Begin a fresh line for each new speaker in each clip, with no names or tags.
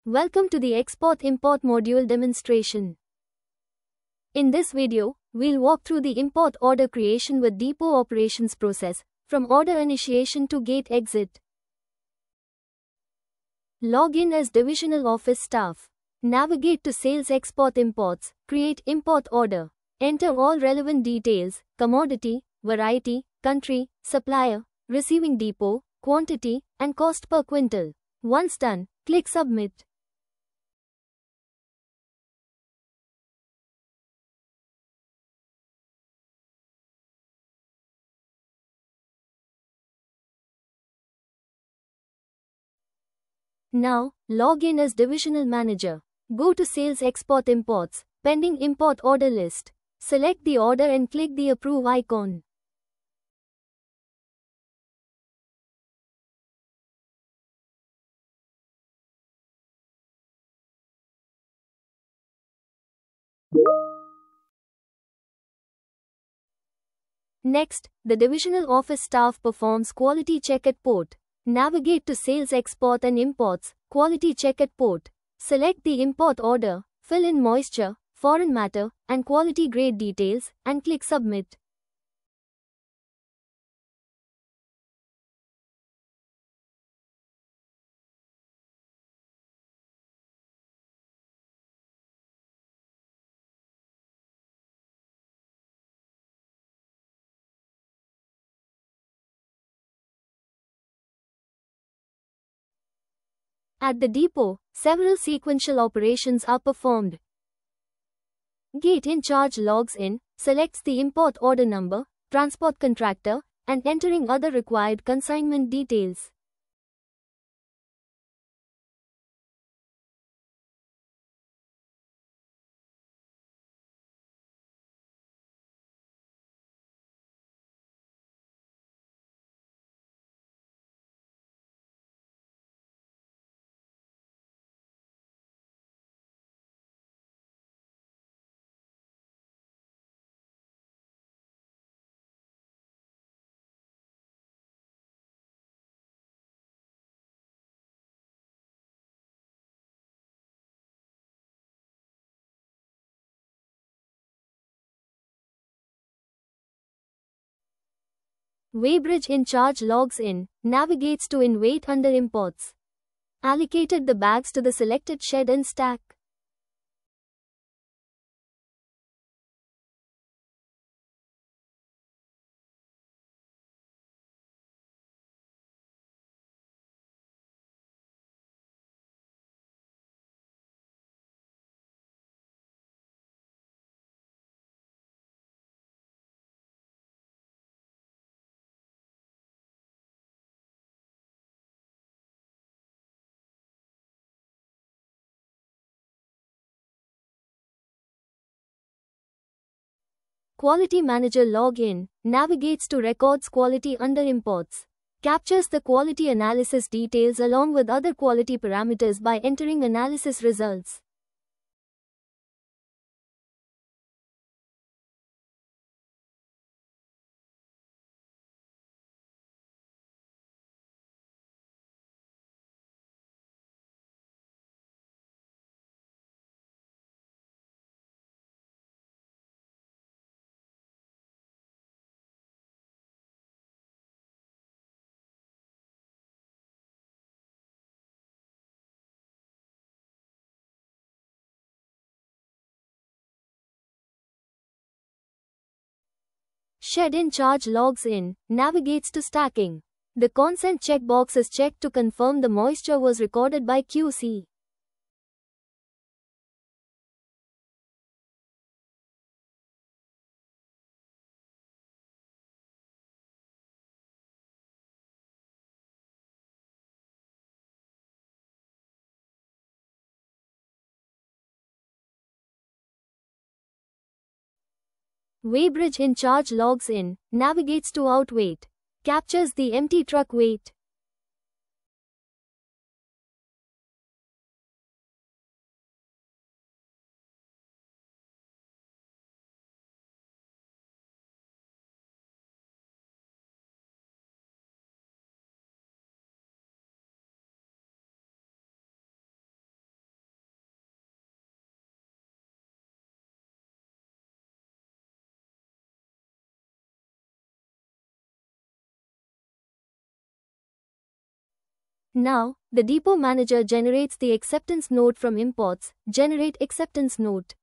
Welcome to the Export-Import module demonstration. In this video, we'll walk through the import order creation with depot operations process, from order initiation to gate exit. Log in as divisional office staff. Navigate to Sales Export Imports, create import order. Enter all relevant details, commodity, variety, country, supplier, receiving depot, quantity, and cost per quintal. Once done, click Submit. Now, log in as Divisional Manager. Go to Sales Export Imports, pending import order list. Select the order and click the Approve icon. Next, the divisional office staff performs quality check at port. Navigate to Sales Export and Imports, Quality Check at Port. Select the import order, fill in moisture, foreign matter, and quality grade details, and click Submit. At the depot, several sequential operations are performed. Gate in charge logs in, selects the import order number, transport contractor, and entering other required consignment details. Weighbridge in charge logs in, navigates to weight under imports. Allocated the bags to the selected shed and stack. Quality Manager log in, navigates to records quality under imports. Captures the quality analysis details along with other quality parameters by entering analysis results. Shed in charge logs in, navigates to stacking. The consent checkbox is checked to confirm the moisture was recorded by QC. Weighbridge in charge logs in, navigates to outweight. Captures the empty truck weight. Now, the depot manager generates the acceptance note from imports. Generate acceptance note.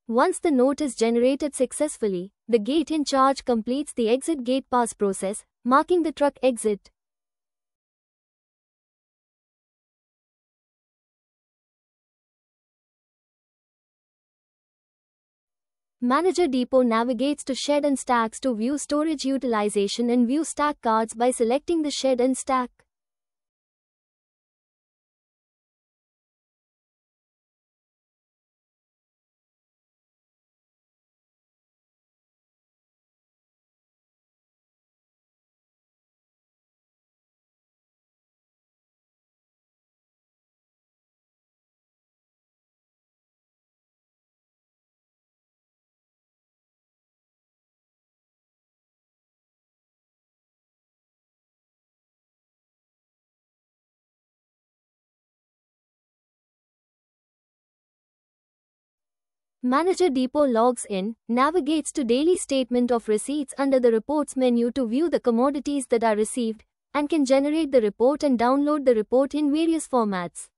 Once the note is generated successfully, the gate in charge completes the exit gate pass process, marking the truck exit. Manager Depot navigates to shed and stacks to view storage utilization and view stack cards by selecting the shed and stack. Manager Depot logs in, navigates to Daily Statement of Receipts under the Reports menu to view the commodities that are received, and can generate the report and download the report in various formats.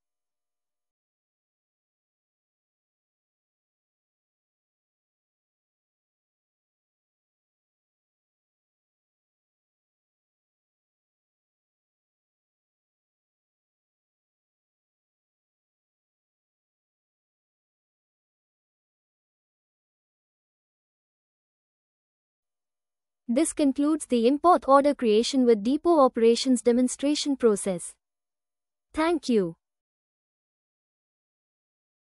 This concludes the import order creation with Depot Operations demonstration process. Thank you.